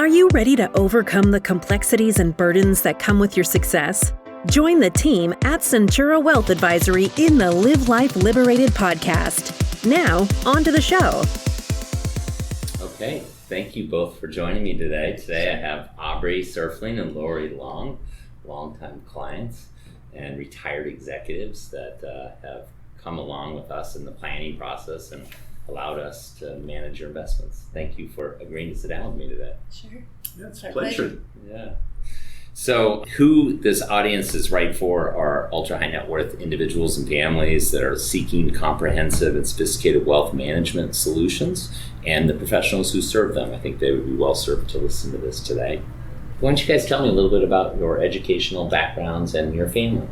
Are you ready to overcome the complexities and burdens that come with your success? Join the team at Centura Wealth Advisory in the Live Life Liberated podcast. Now, on to the show. Okay, thank you both for joining me today. Today I have Aubrey Serfling and Lori longtime clients and retired executives that have come along with us in the planning process and allowed us to manage your investments. Thank you for agreeing to sit down with me today. Sure. Yeah, it's a pleasure. Yeah. So who this audience is right for are ultra high net worth individuals and families that are seeking comprehensive and sophisticated wealth management solutions, and the professionals who serve them. I think they would be well served to listen to this today. Why don't you guys tell me a little bit about your educational backgrounds and your family?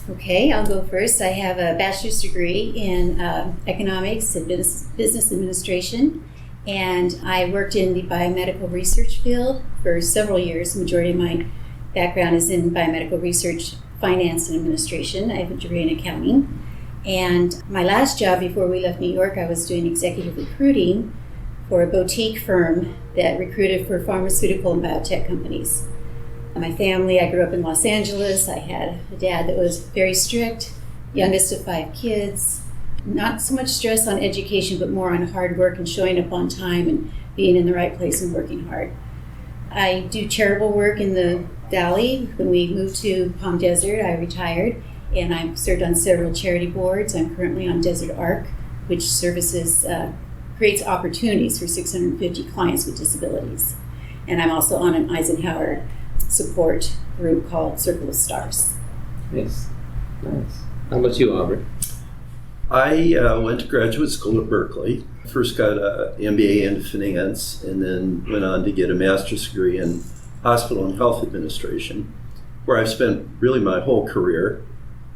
Okay, I'll go first. I have a bachelor's degree in economics and business administration, and I worked in the biomedical research field for several years. The majority of my background is in biomedical research, finance, and administration. I have a degree in accounting. And my last job before we left New York, I was doing executive recruiting for a boutique firm that recruited for pharmaceutical and biotech companies. My family, I grew up in Los Angeles. I had a dad that was very strict, youngest of 5 kids. Not so much stress on education, but more on hard work and showing up on time and being in the right place and working hard. I do charitable work in the Valley. When we moved to Palm Desert, I retired, and I've served on several charity boards. I'm currently on Desert Arc, which creates opportunities for 650 clients with disabilities. And I'm also on an Eisenhower support group called Circle of Stars. Nice. How about you, Aubrey? I went to graduate school at Berkeley. First got an MBA in finance, and then went on to get a master's degree in hospital and health administration, where I've spent really my whole career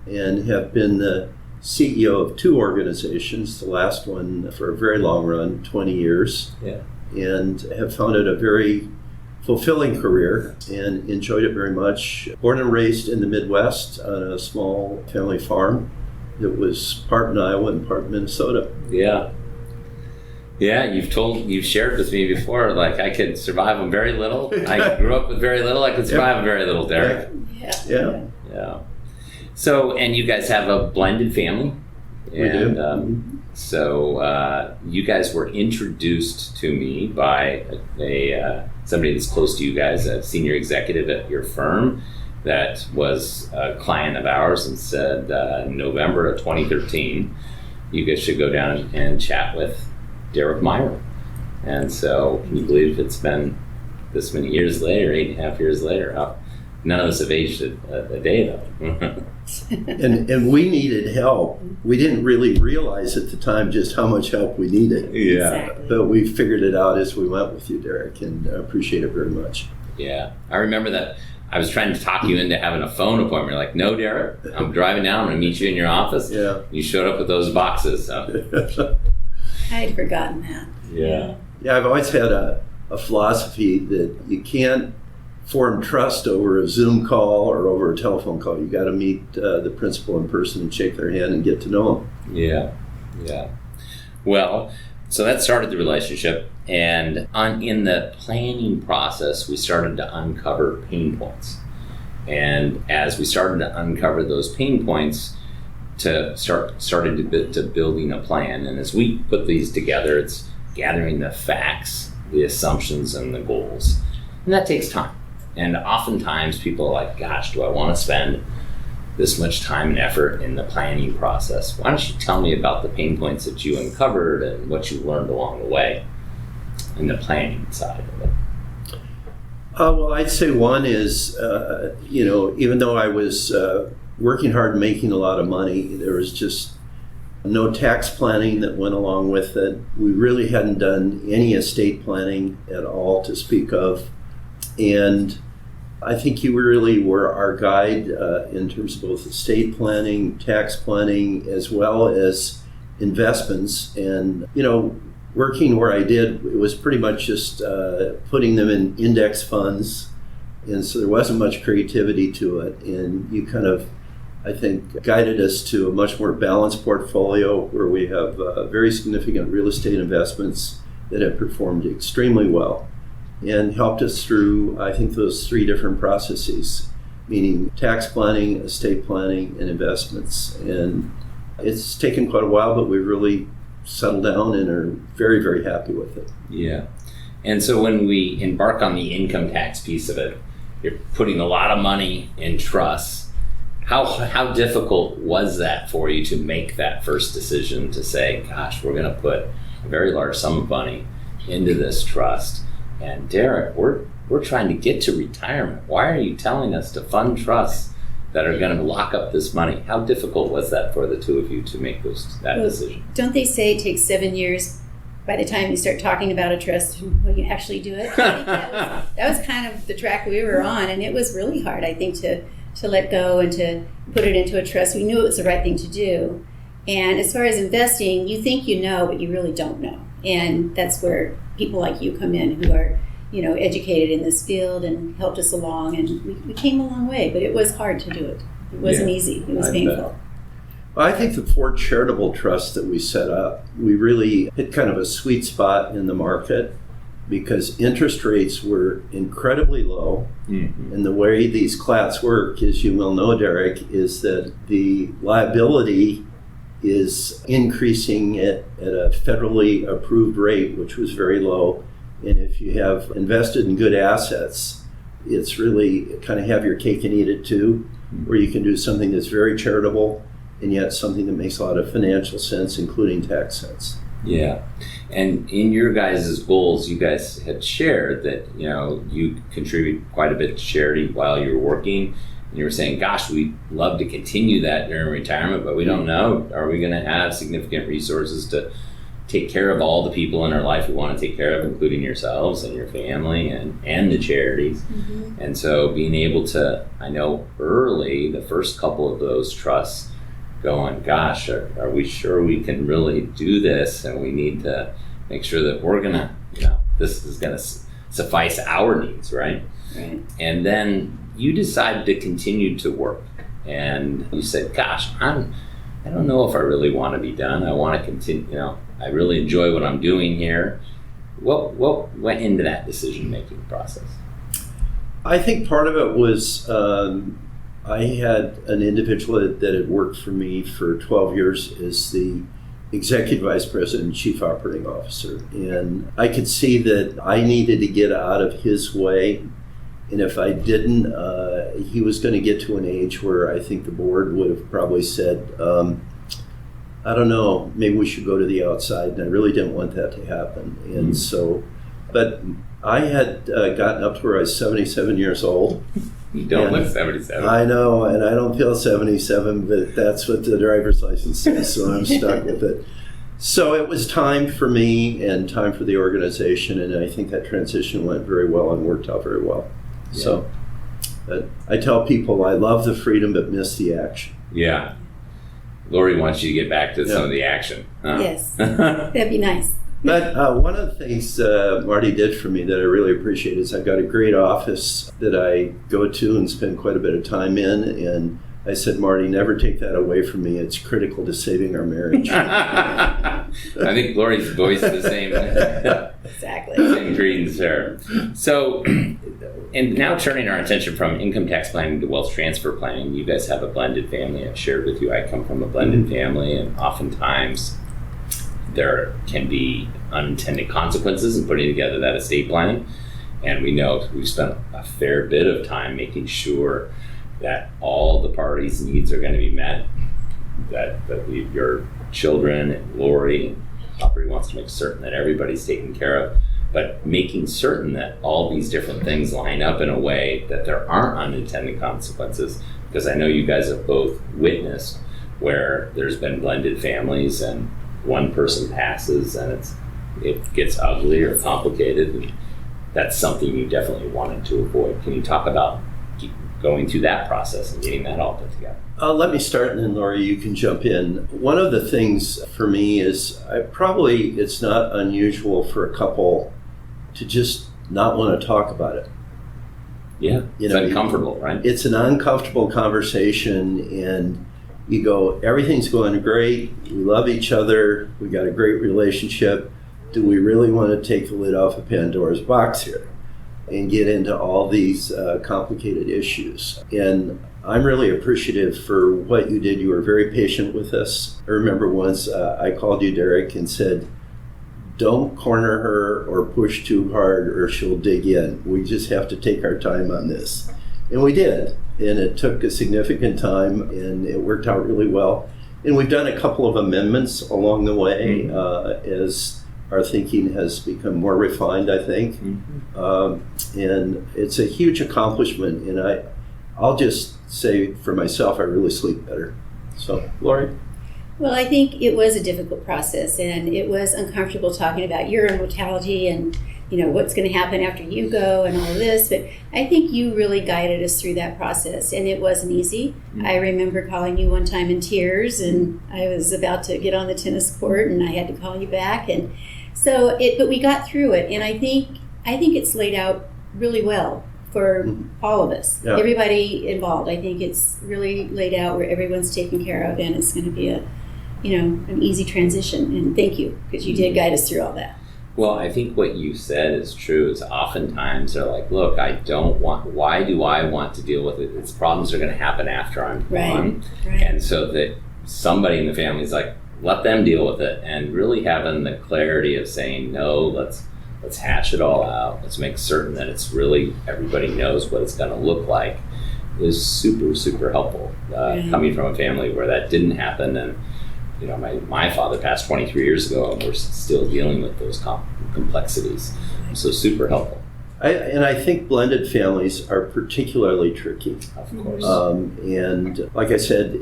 and have been the CEO of 2 organizations, the last one for a very long run, 20 years, and have found it a very fulfilling career and enjoyed it very much. Born and raised in the Midwest on a small family farm that was part in Iowa and part in Minnesota. Yeah, you've shared with me before, like I could survive on very little. I grew up with very little. I could survive on very little, Derek. Yeah. So, and you guys have a blended family. We do. So you guys were introduced to me by somebody that's close to you guys, a senior executive at your firm that was a client of ours, and said November of 2013, you guys should go down and chat with Derek Myron. And so can you believe it's been this many years later, 8.5 years later? None of us have aged a day though. and we needed help. We didn't really realize at the time just how much help we needed. Yeah. Exactly. But we figured it out as we went with you, Derek, and I appreciate it very much. Yeah. I remember that I was trying to talk you into having a phone appointment. You're like, no, Derek, I'm driving down. I'm going to meet you in your office. Yeah. You showed up with those boxes. So. I had forgotten that. Yeah. Yeah, I've always had a philosophy that you can't form trust over a Zoom call or over a telephone call. You got to meet the principal in person and shake their hand and get to know them. Yeah. Well, so that started the relationship, and in the planning process, we started to uncover pain points. And as we started to uncover those pain points, started to building a plan. And as we put these together, it's gathering the facts, the assumptions, and the goals. And that takes time. And oftentimes people are like, gosh, do I want to spend this much time and effort in the planning process? Why don't you tell me about the pain points that you uncovered and what you learned along the way in the planning side of it? Well, I'd say one is, even though I was working hard and making a lot of money, there was just no tax planning that went along with it. We really hadn't done any estate planning at all to speak of. And I think you really were our guide in terms of both estate planning, tax planning, as well as investments. And, working where I did, it was pretty much just putting them in index funds. And so there wasn't much creativity to it. And you kind of, I think, guided us to a much more balanced portfolio where we have very significant real estate investments that have performed extremely well. and helped us through, I think, those 3 different processes, meaning tax planning, estate planning, and investments. And it's taken quite a while, but we've really settled down and are very, very happy with it. Yeah. And so when we embark on the income tax piece of it, you're putting a lot of money in trusts. How difficult was that for you to make that first decision to say, gosh, we're going to put a very large sum of money into this trust? And Derek, we're trying to get to retirement. Why are you telling us to fund trusts that are going to lock up this money? How difficult was that for the two of you to make that decision? Don't they say it takes 7 years by the time you start talking about a trust when you actually do it? I think that was kind of the track we were on, and it was really hard, I think, to let go and to put it into a trust. We knew it was the right thing to do. And as far as investing, you think you know, but you really don't know. And that's where people like you come in who are, educated in this field and helped us along. And we came a long way, but it was hard to do it. It wasn't easy. It was painful. Well, I think the 4 charitable trusts that we set up, we really hit kind of a sweet spot in the market because interest rates were incredibly low. Mm-hmm. And the way these CLATs work, as you will know, Derek, is that the liability is increasing at a federally approved rate, which was very low. And if you have invested in good assets, it's really kind of have your cake and eat it too, where you can do something that's very charitable and yet something that makes a lot of financial sense, including tax sense. Yeah. And in your guys' goals, you guys had shared that, you contribute quite a bit to charity while you're working. And you were saying, gosh, we'd love to continue that during retirement, but we don't know. Are we going to have significant resources to take care of all the people in our life we want to take care of, including yourselves and your family and the charities? Mm-hmm. And so being able to, I know early, the first couple of those trusts, going, gosh, are we sure we can really do this? And we need to make sure that we're going to, this is going to suffice our needs, right? Right. And then you decided to continue to work. And you said, gosh, I don't know if I really want to be done. I want to continue, I really enjoy what I'm doing here. What went into that decision-making process? I think part of it was I had an individual that had worked for me for 12 years as the executive vice president and chief operating officer. And I could see that I needed to get out of his way. And if I didn't, he was going to get to an age where I think the board would have probably said, I don't know, maybe we should go to the outside. And I really didn't want that to happen. And so, but I had gotten up to where I was 77 years old. You don't look 77. I know, and I don't feel 77, but that's what the driver's license says, so I'm stuck with it. So it was time for me and time for the organization, and I think that transition went very well and worked out very well. Yeah. So I tell people I love the freedom but miss the action. Yeah. Lori wants you to get back to some of the action. Huh? Yes, that'd be nice. But one of the things Marty did for me that I really appreciate is I've got a great office that I go to and spend quite a bit of time in. And I said, Marty, never take that away from me. It's critical to saving our marriage. I think Lori's voiced the same. Exactly. Same greetings there. So, and now turning our attention from income tax planning to wealth transfer planning, you guys have a blended family. I've shared with you I come from a blended family, and oftentimes there can be unintended consequences in putting together that estate plan. And we know we've spent a fair bit of time making sure that all the parties' needs are going to be met, that your children and Lori and Aubrey wants to make certain that everybody's taken care of, but making certain that all these different things line up in a way that there aren't unintended consequences, because I know you guys have both witnessed where there's been blended families and one person passes and it gets ugly or complicated, and that's something you definitely wanted to avoid. Can you talk about going through that process and getting that all put together? Let me start, and then Lori, you can jump in. One of the things for me is it's not unusual for a couple to just not want to talk about it. Yeah, it's uncomfortable, right? It's an uncomfortable conversation, and you go, everything's going great, we love each other, we got a great relationship. Do we really want to take the lid off of Pandora's box here? and get into all these complicated issues. And I'm really appreciative for what you did. You were very patient with us. I remember once I called you, Derek, and said, don't corner her or push too hard or she'll dig in. We just have to take our time on this. And we did. And it took a significant time, and it worked out really well. And we've done a couple of amendments along the way as our thinking has become more refined, I think. And it's a huge accomplishment. And I'll just say for myself, I really sleep better. So, Lori? Well, I think it was a difficult process, and it was uncomfortable talking about your mortality and what's going to happen after you go and all of this. But I think you really guided us through that process, and it wasn't easy. I remember calling you one time in tears, and I was about to get on the tennis court, and I had to call you back. And so, but we got through it, and I think it's laid out really well for all of us, everybody involved. I think it's really laid out where everyone's taken care of, and it's going to be an easy transition. And thank you, because you did guide us through all that. Well, I think what you said is true. Is oftentimes they're like, look, why do I want to deal with it? Its problems are going to happen after I'm gone. Right. And so that somebody in the family is like, let them deal with it, and really having the clarity of saying, no, let's hash it all out. Let's make certain that it's really, everybody knows what it's going to look like, is super, super helpful. Coming from a family where that didn't happen, and my father passed 23 years ago, and we're still dealing with those complexities. So super helpful. I think blended families are particularly tricky. Of course. And like I said,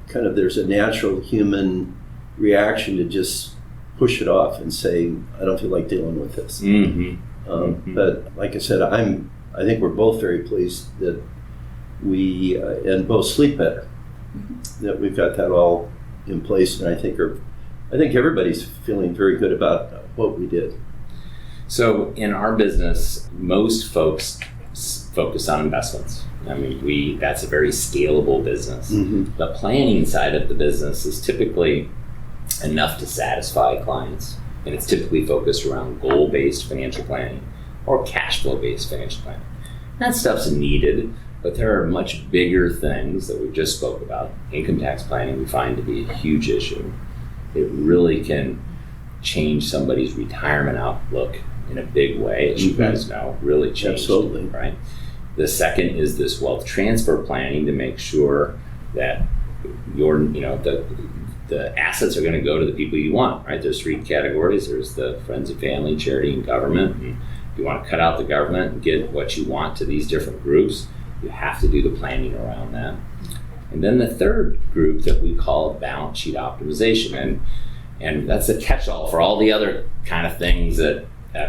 there's a natural human reaction to just push it off and say, I don't feel like dealing with this. But like I said, I think we're both very pleased that we and both sleep better. That we've got that all in place, and I think everybody's feeling very good about what we did. So in our business, most folks focus on investments. I mean, that's a very scalable business. The planning side of the business is typically enough to satisfy clients, and it's typically focused around goal-based financial planning or cash flow-based financial planning. That stuff's needed, but there are much bigger things that we just spoke about. Income tax planning we find to be a huge issue. It really can change somebody's retirement outlook in a big way, as you guys know, really changed. Absolutely. Right? The second is this wealth transfer planning to make sure that the assets are going to go to the people you want, right? There's three categories. There's the friends and family, charity, and government. And if you want to cut out the government and get what you want to these different groups, you have to do the planning around that. And then the third group that we call balance sheet optimization. And that's a catch-all for all the other kind of things that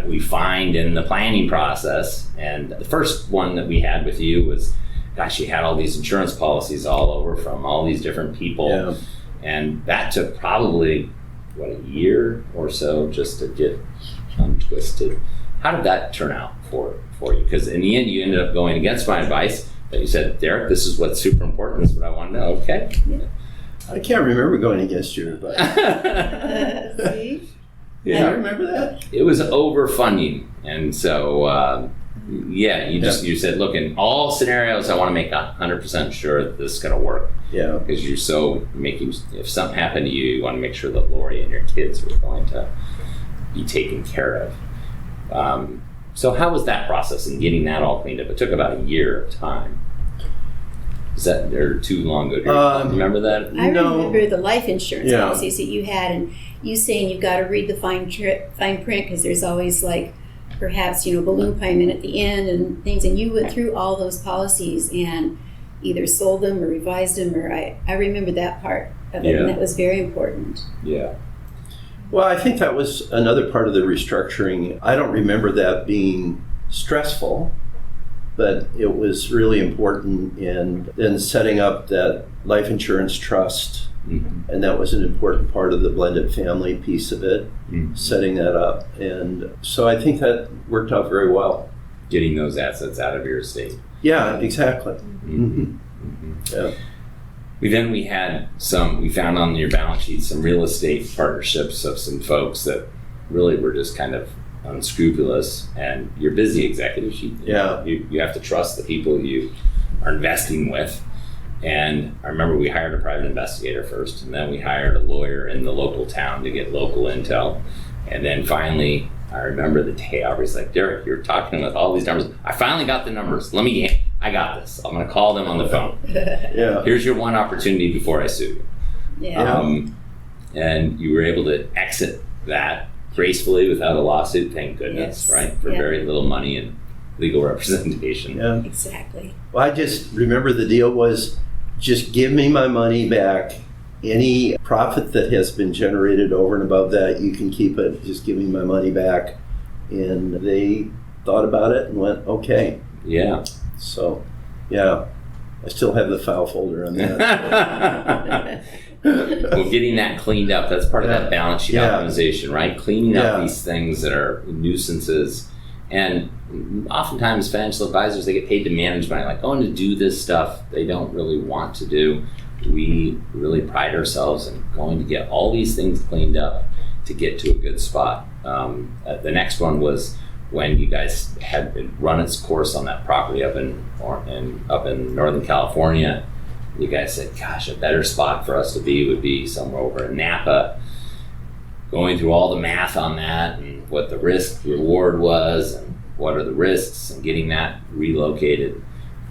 we find in the planning process. And the first one that we had with you was, gosh, you had all these insurance policies all over from all these different people. Yeah. And that took probably, a year or so just to get untwisted. How did that turn out for you? Because in the end, you ended up going against my advice. But you said, Derek, this is what's super important. This is what I want to know. Okay. Yeah. I can't remember going against your advice. See? Yeah. I remember that. It was overfunding. And so, you said, look, in all scenarios, I want to make 100% sure that this is going to work. Yeah. Because you're so if something happened to you, you want to make sure that Lori and your kids were going to be taken care of. So how was that process in getting that all cleaned up? It took about a year of time. Is that or too long ago? Do you remember that? I remember the life insurance policies that you had, and you saying you've got to read the fine print because there's always perhaps balloon payment at the end and things, and you went through all those policies and either sold them or revised them, or I remember that part of it, and that was very important. Yeah. Well, I think that was another part of the restructuring. I don't remember that being stressful, but it was really important. And then setting up that life insurance trust, and that was an important part of the blended family piece of it, setting that up. And so I think that worked out very well. Getting those assets out of your estate. Yeah, exactly. Yeah. We found on your balance sheet some real estate partnerships of some folks that really were just kind of unscrupulous, and you're busy executives. You have to trust the people you are investing with. And I remember we hired a private investigator first, and then we hired a lawyer in the local town to get local intel. And then finally, I remember the day Aubrey's like, Derek, you're talking with all these numbers. I finally got the numbers. I got this. I'm going to call them on the phone. Here's your one opportunity before I sue you. And you were able to exit that gracefully without a lawsuit, thank goodness, right? For very little money and legal representation. Yeah. Exactly. Well, I just remember the deal was just give me my money back. Any profit that has been generated over and above that, you can keep it. Just give me my money back. And they thought about it and went, okay. Yeah. So, I still have the file folder on that. Well, getting that cleaned up, that's part of that balance sheet optimization, right? Cleaning up these things that are nuisances. And oftentimes financial advisors, they get paid to manage money, like going to do this stuff they don't really want to do. We really pride ourselves in going to get all these things cleaned up to get to a good spot. The next one was when you guys had run its course on that property up in Northern California. You guys said, gosh, a better spot for us to be would be somewhere over in Napa. Going through all the math on that and what the risk reward was and what are the risks and getting that relocated.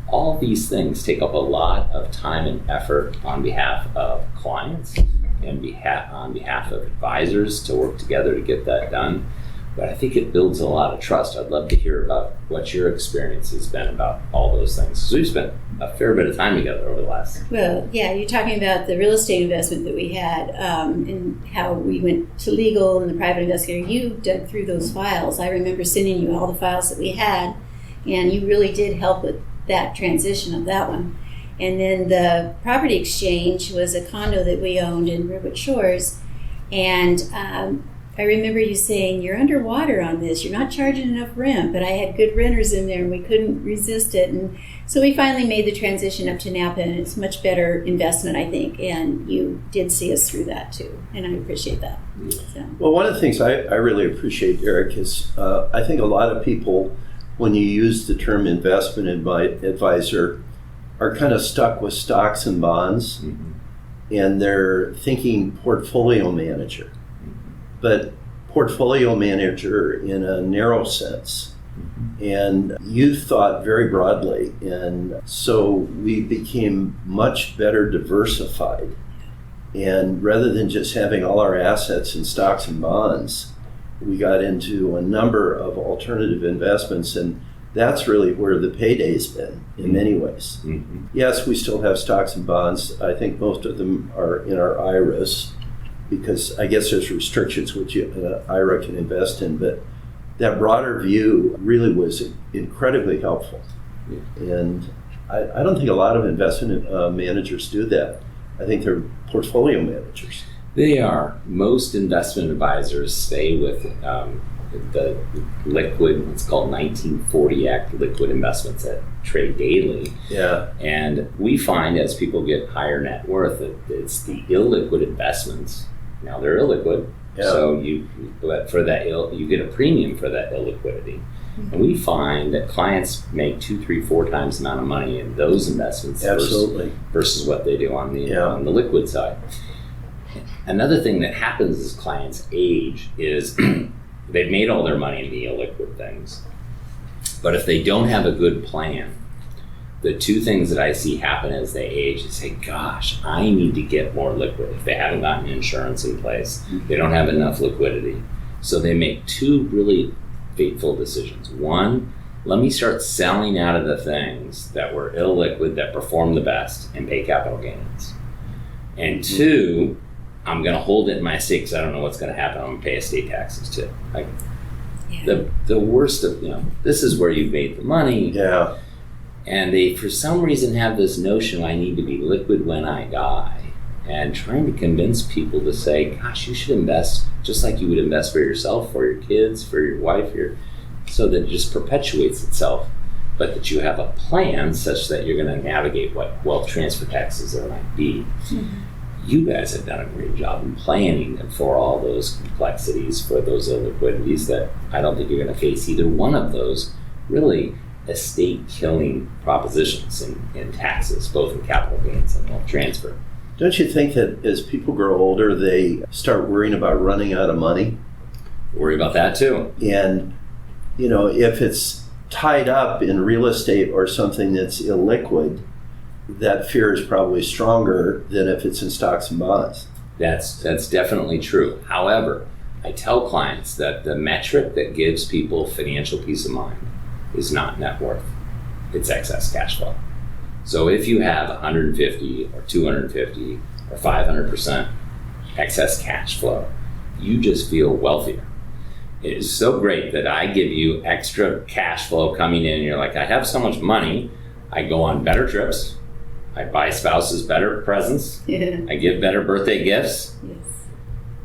All these things take up a lot of time and effort on behalf of clients and on behalf of advisors to work together to get that done. But I think it builds a lot of trust. I'd love to hear about what your experience has been about all those things. Because we've spent a fair bit of time together over the last... Well, you're talking about the real estate investment that we had and how we went to legal and the private investigator. You dug through those files. I remember sending you all the files that we had, and you really did help with that transition of that one. And then the property exchange was a condo that we owned in Redwood Shores, and I remember you saying, you're underwater on this, you're not charging enough rent, but I had good renters in there and we couldn't resist it. And so we finally made the transition up to Napa, and it's much better investment, I think, and you did see us through that too, and I appreciate that. So. Well, one of the things I really appreciate, Eric, is I think a lot of people, when you use the term investment advisor, are kind of stuck with stocks and bonds, and they're thinking portfolio manager. But portfolio manager in a narrow sense. And you thought very broadly, and so we became much better diversified. And rather than just having all our assets in stocks and bonds, we got into a number of alternative investments, and that's really where the payday's been in many ways. Yes, we still have stocks and bonds. I think most of them are in our IRAs, because I guess there's restrictions which IRA can invest in, but that broader view really was incredibly helpful. And I don't think a lot of investment managers do that. I think they're portfolio managers. They are. Most investment advisors stay with the liquid, it's called 1940 Act liquid investments that trade daily. Yeah. And we find as people get higher net worth, it's the illiquid investments. Now they're illiquid, so but for that you get a premium for that illiquidity. And we find that clients make 2, 3, 4 times the amount of money in those investments versus what they do on the liquid side. Another thing that happens as clients age is they've made all their money in the illiquid things, but if they don't have a good plan, the two things that I see happen as they age is say, gosh, I need to get more liquid. If they haven't gotten insurance in place, they don't have enough liquidity. So they make two really fateful decisions. One, let me start selling out of the things that were illiquid that perform the best and pay capital gains. And two, I'm going to hold it in my estate because I don't know what's going to happen. I'm going to pay estate taxes too. Like the worst of, this is where you've made the money. Yeah. And they, for some reason, have this notion I need to be liquid when I die, and trying to convince people to say, gosh, you should invest just like you would invest for yourself, for your kids, for your wife, so that it just perpetuates itself, but that you have a plan such that you're going to navigate what wealth transfer taxes there might be. you guys have done a great job in planning for all those complexities, for those illiquidities that I don't think you're going to face either one of those really estate killing propositions in taxes, both in capital gains and wealth transfer. Don't you think that as people grow older, they start worrying about running out of money? Worry about that too. And, if it's tied up in real estate or something that's illiquid, that fear is probably stronger than if it's in stocks and bonds. That's definitely true. However, I tell clients that the metric that gives people financial peace of mind is not net worth. It's excess cash flow. So if you have 150 or 250 or 500% excess cash flow, you just feel wealthier. It is so great that I give you extra cash flow coming in. You're like, I have so much money. I go on better trips. I buy spouses better presents. Yeah. I give better birthday gifts. Yes.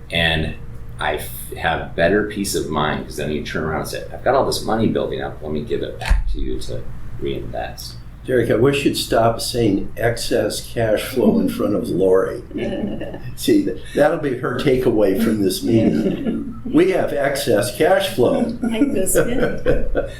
And I have better peace of mind, because then you turn around and say, I've got all this money building up. Let me give it back to you to reinvest. Derek, I wish you'd stop saying excess cash flow in front of Lori. See, that'll be her takeaway from this meeting. We have excess cash flow. I feel good.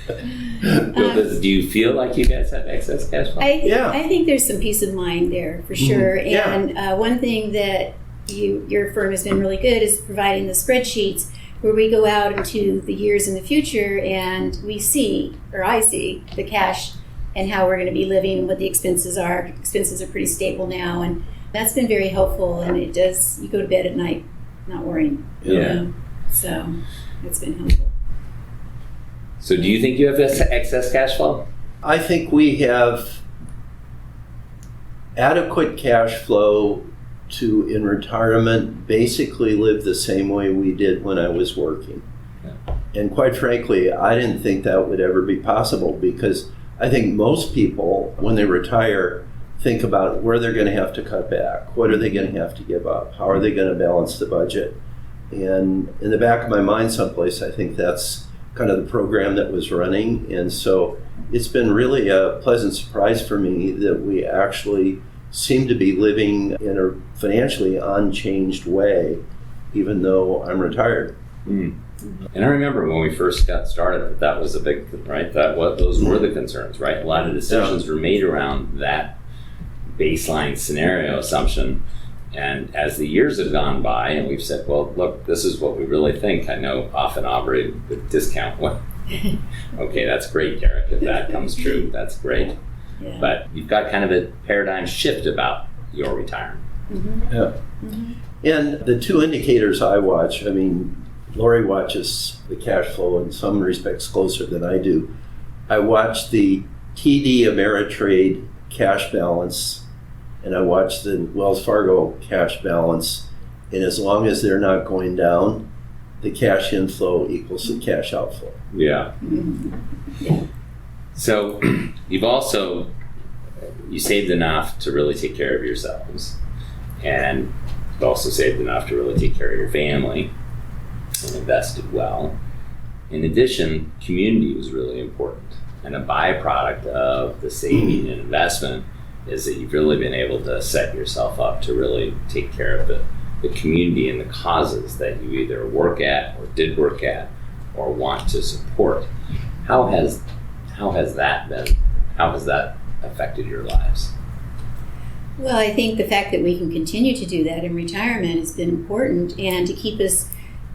Do you feel like you guys have excess cash flow? I think there's some peace of mind there for sure. Mm-hmm. And one thing that your firm has been really good is providing the spreadsheets where we go out into the years in the future and we see, or I see, the cash and how we're going to be living and what the expenses are. Expenses are pretty stable now, and that's been very helpful. And it does, you go to bed at night not worrying. Yeah. So it's been helpful. So do you think you have excess cash flow? I think we have adequate cash flow to, in retirement, basically live the same way we did when I was working. Yeah. And quite frankly, I didn't think that would ever be possible, because I think most people, when they retire, think about where they're going to have to cut back. What are they going to have to give up? How are they going to balance the budget? And in the back of my mind someplace, I think that's kind of the program that was running. And so it's been really a pleasant surprise for me that we actually seem to be living in a financially unchanged way, even though I'm retired. Mm. And I remember when we first got started, that was a big, right? Those were the concerns, right? A lot of decisions were made around that baseline scenario assumption. And as the years have gone by, and we've said, well, look, this is what we really think. I know often Aubrey would discount what. Okay, that's great, Derek. If that comes true, that's great. Yeah. But you've got kind of a paradigm shift about your retirement. Mm-hmm. Yeah. Mm-hmm. And the two indicators I watch, I mean, Lori watches the cash flow in some respects closer than I do. I watch the TD Ameritrade cash balance, and I watch the Wells Fargo cash balance, and as long as they're not going down, the cash inflow equals the cash outflow. Yeah. Mm-hmm. Yeah. So you saved enough to really take care of yourselves, and you've also saved enough to really take care of your family and invested well. In addition, community was really important, and a byproduct of the saving and investment is that you've really been able to set yourself up to really take care of the community and the causes that you either work at or did work at or want to support. How has that affected your lives? Well, I think the fact that we can continue to do that in retirement has been important, and to keep us,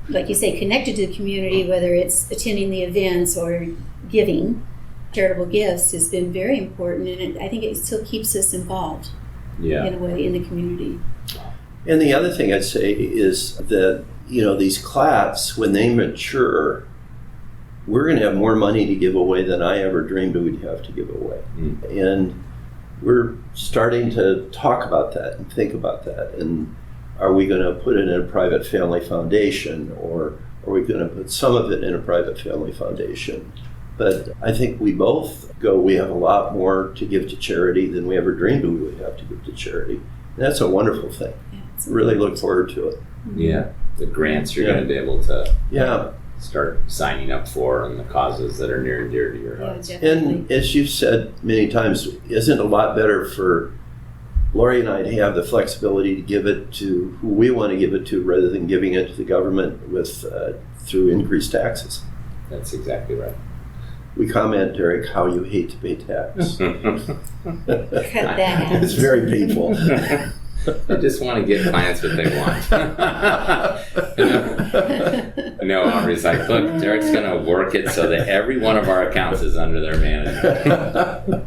like you say, connected to the community, whether it's attending the events or giving charitable gifts, has been very important, and I think it still keeps us involved in a way in the community. And the other thing I'd say is that, these CLATs, when they mature, we're going to have more money to give away than I ever dreamed we'd have to give away. Mm. And we're starting to talk about that and think about that. And are we going to put it in a private family foundation, or are we going to put some of it in a private family foundation? But I think we both we have a lot more to give to charity than we ever dreamed we would have to give to charity. And that's a wonderful thing. Really look forward to it. Yeah, the grants you're going to be able to start signing up for, and the causes that are near and dear to your heart. Yeah, and as you've said many times, isn't it a lot better for Lori and I have the flexibility to give it to who we want to give it to rather than giving it to the government with through increased taxes. That's exactly right. We comment, Derek, how you hate to pay tax. Cut that out. It's very painful. I just want to give clients what they want. No, Aubrey's like, look, Derek's going to work it so that every one of our accounts is under their management.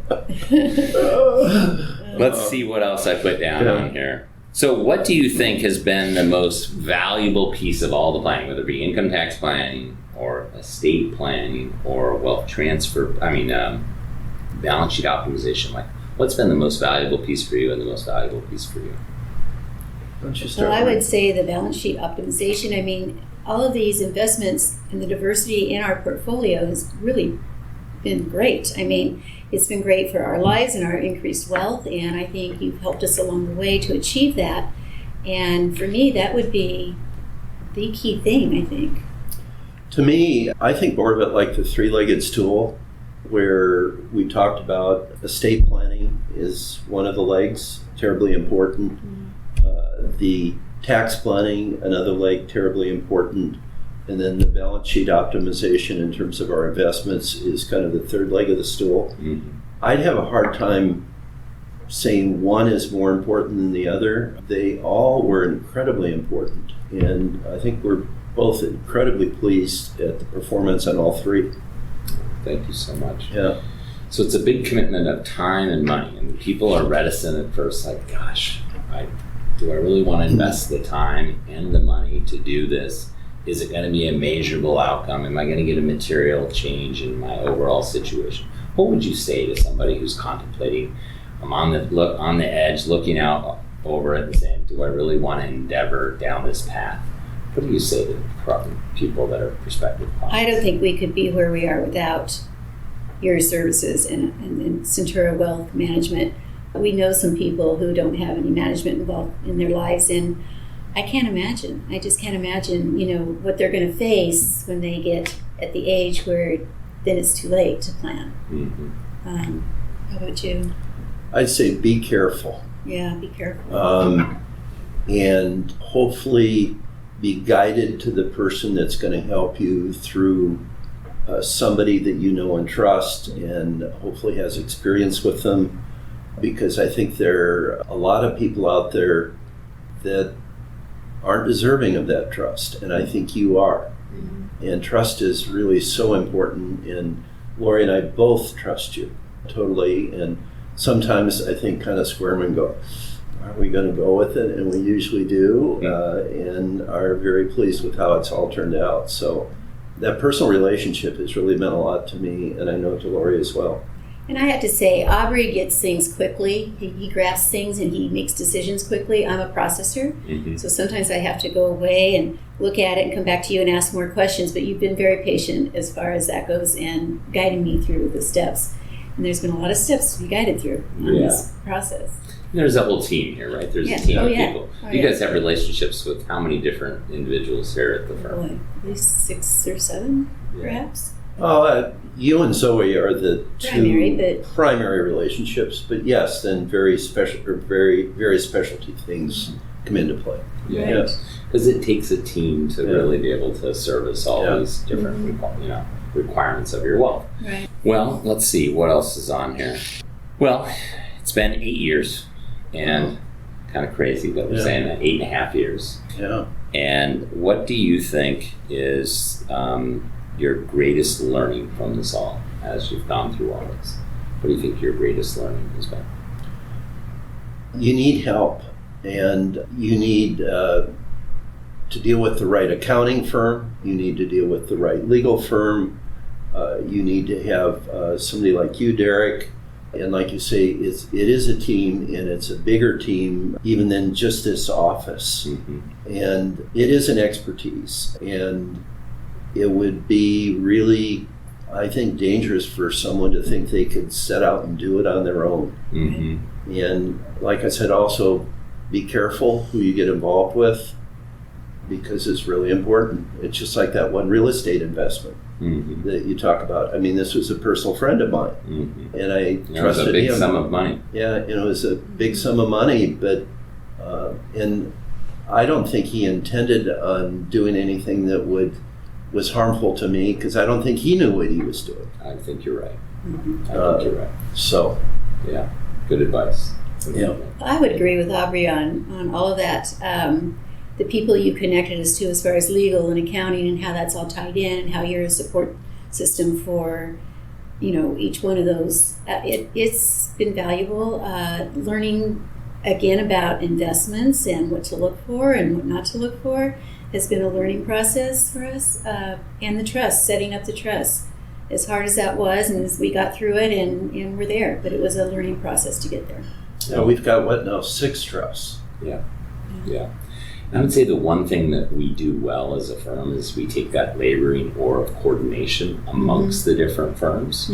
Let's see what else I put down on here. So what do you think has been the most valuable piece of all the planning, whether it be income tax planning or estate planning or wealth transfer, balance sheet optimization? Like, what's been the most valuable piece for you and the most valuable piece for you? Why don't you start? Well, I would say the balance sheet optimization. I mean, all of these investments and the diversity in our portfolio has really been great. I mean, it's been great for our lives and our increased wealth, and I think you've helped us along the way to achieve that. And for me, that would be the key thing, I think. To me, I think more of it like the three-legged stool, where we talked about estate planning is one of the legs, terribly important. The tax planning, another leg, terribly important. And then the balance sheet optimization in terms of our investments is kind of the third leg of the stool. Mm-hmm. I'd have a hard time saying one is more important than the other. They all were incredibly important. And I think we're both incredibly pleased at the performance on all three. Thank you so much. Yeah. So it's a big commitment of time and money, and people are reticent at first, like, gosh, do I really want to invest the time and the money to do this? Is it going to be a measurable outcome? Am I going to get a material change in my overall situation? What would you say to somebody who's contemplating, I'm on the edge, looking out over it and saying, do I really want to endeavor down this path? What do you say to people that are prospective clients? I don't think we could be where we are without your services and Centura Wealth Management. We know some people who don't have any management involved in their lives, and I can't imagine. I just can't imagine, what they're going to face when they get at the age where then it's too late to plan. Mm-hmm. How about you? I'd say be careful. Yeah, be careful. And hopefully be guided to the person that's going to help you through somebody that you know and trust, and hopefully has experience with them, because I think there are a lot of people out there that aren't deserving of that trust, and I think you are. Mm-hmm. And trust is really so important, and Lori and I both trust you totally, and sometimes I think kind of squirm and go, are we going to go with it? And we usually do, and are very pleased with how it's all turned out. So that personal relationship has really meant a lot to me, and I know to Lori as well. And I have to say, Aubrey gets things quickly. He grasps things and he makes decisions quickly. I'm a processor, Mm-hmm. so sometimes I have to go away and look at it and come back to you and ask more questions. But you've been very patient as far as that goes and guiding me through the steps. And there's been a lot of steps to be guided through on this process. There's a whole team here, right? There's Yeah. a team Oh, of yeah. people. Oh, You yeah. guys have relationships with how many different individuals here at the firm? Boy, at least 6 or 7, perhaps. You and Zoe are the two Primary, but relationships, but yes, then very special or very specialty things come into play. Yeah. Yes. Because it takes a team to really be able to service all these different requirements of your wealth. Right. Well, let's see what else is on here. Well, it's been 8 years, and kind of crazy that we're saying that, 8.5 years. Yeah. And what do you think is your greatest learning from this all as you've gone through all this? What do you think your greatest learning has been? You need help, and you need to deal with the right accounting firm. You need to deal with the right legal firm. You need to have somebody like you, Derek. And like you say, it is a team, and it's a bigger team even than just this office. Mm-hmm. And it is an expertise, and it would be really, I think, dangerous for someone to think they could set out and do it on their own. Mm-hmm. And like I said, also be careful who you get involved with, because it's really important. It's just like that one real estate investment that you talk about. I mean, this was a personal friend of mine, and I trusted him. It was a big sum of money. Yeah, it was a big sum of money, but and I don't think he intended on doing anything that was harmful to me, because I don't think he knew what he was doing. I think you're right. I think you're right. So, yeah, good advice. Yeah, I would agree with Aubrey on all of that. The people you connected us to as far as legal and accounting and how that's all tied in, and how you're a support system for, each one of those. It's been valuable. Learning again about investments and what to look for and what not to look for has been a learning process for us. And the trust, setting up the trust. As hard as that was, and as we got through it, and we're there, but it was a learning process to get there. Now we've got 6 trusts. Yeah. I would say the one thing that we do well as a firm is we take that laboring oar of coordination amongst the different firms.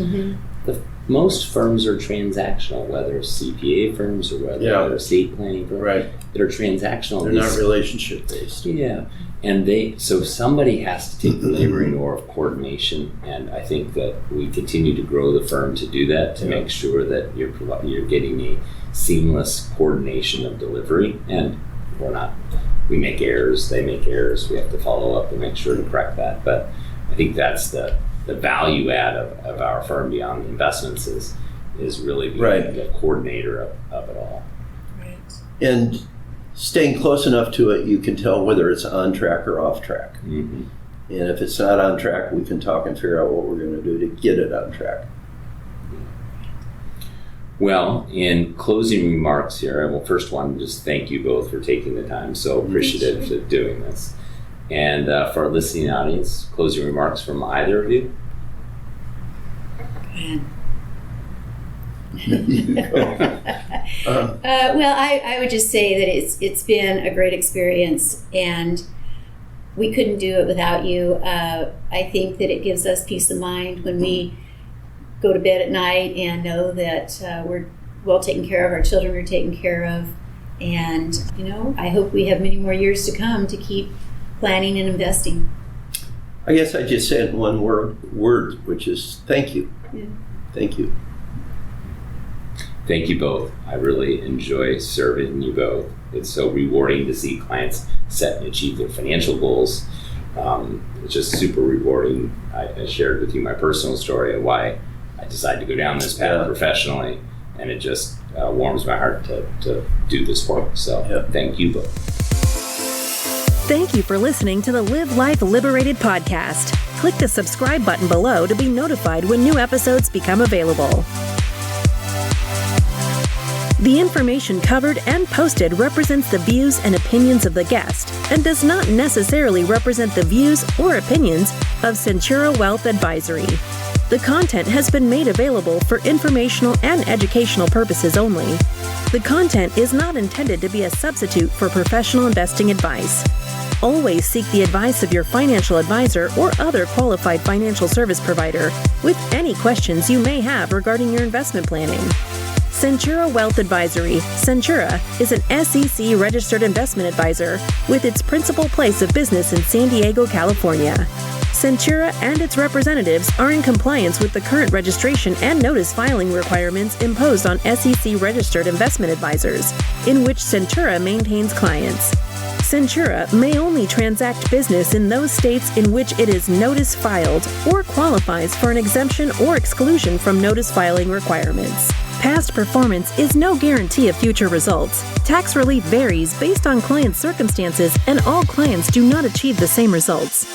Most firms are transactional, whether it's CPA firms or whether they're estate planning firms. Right. They're transactional. They're not relationship based. Yeah. And so somebody has to take the laboring oar of coordination, and I think that we continue to grow the firm to do that, to make sure that you're getting a seamless coordination of delivery, and we make errors, they make errors, we have to follow up and make sure to correct that. But I think that's the value add of our firm beyond the investments is really being the coordinator of it all. Right. And staying close enough to it, you can tell whether it's on track or off track. And if it's not on track, we can talk and figure out what we're going to do to get it on track. Well, in closing remarks here, I will first want to just thank you both for taking the time. So appreciative of doing this. And for our listening audience, closing remarks from either of you? Well, I would just say that it's been a great experience, and we couldn't do it without you. I think that it gives us peace of mind when we go to bed at night and know that we're well taken care of, our children are taken care of, and I hope we have many more years to come to keep planning and investing. I guess I just said one word, which is thank you. Yeah. Thank you. Thank you both. I really enjoy serving you both. It's so rewarding to see clients set and achieve their financial goals. It's just super rewarding. I shared with you my personal story of why I decided to go down this path professionally, and it just warms my heart to do this work. So thank you both. Thank you for listening to the Live Life Liberated podcast. Click the subscribe button below to be notified when new episodes become available. The information covered and posted represents the views and opinions of the guest and does not necessarily represent the views or opinions of Centura Wealth Advisory. The content has been made available for informational and educational purposes only. The content is not intended to be a substitute for professional investing advice. Always seek the advice of your financial advisor or other qualified financial service provider with any questions you may have regarding your investment planning. Centura Wealth Advisory. Centura is an SEC registered investment advisor with its principal place of business in San Diego, California. Centura and its representatives are in compliance with the current registration and notice filing requirements imposed on SEC registered investment advisors, in which Centura maintains clients. Centura may only transact business in those states in which it is notice filed or qualifies for an exemption or exclusion from notice filing requirements. Past performance is no guarantee of future results. Tax relief varies based on client circumstances, and all clients do not achieve the same results.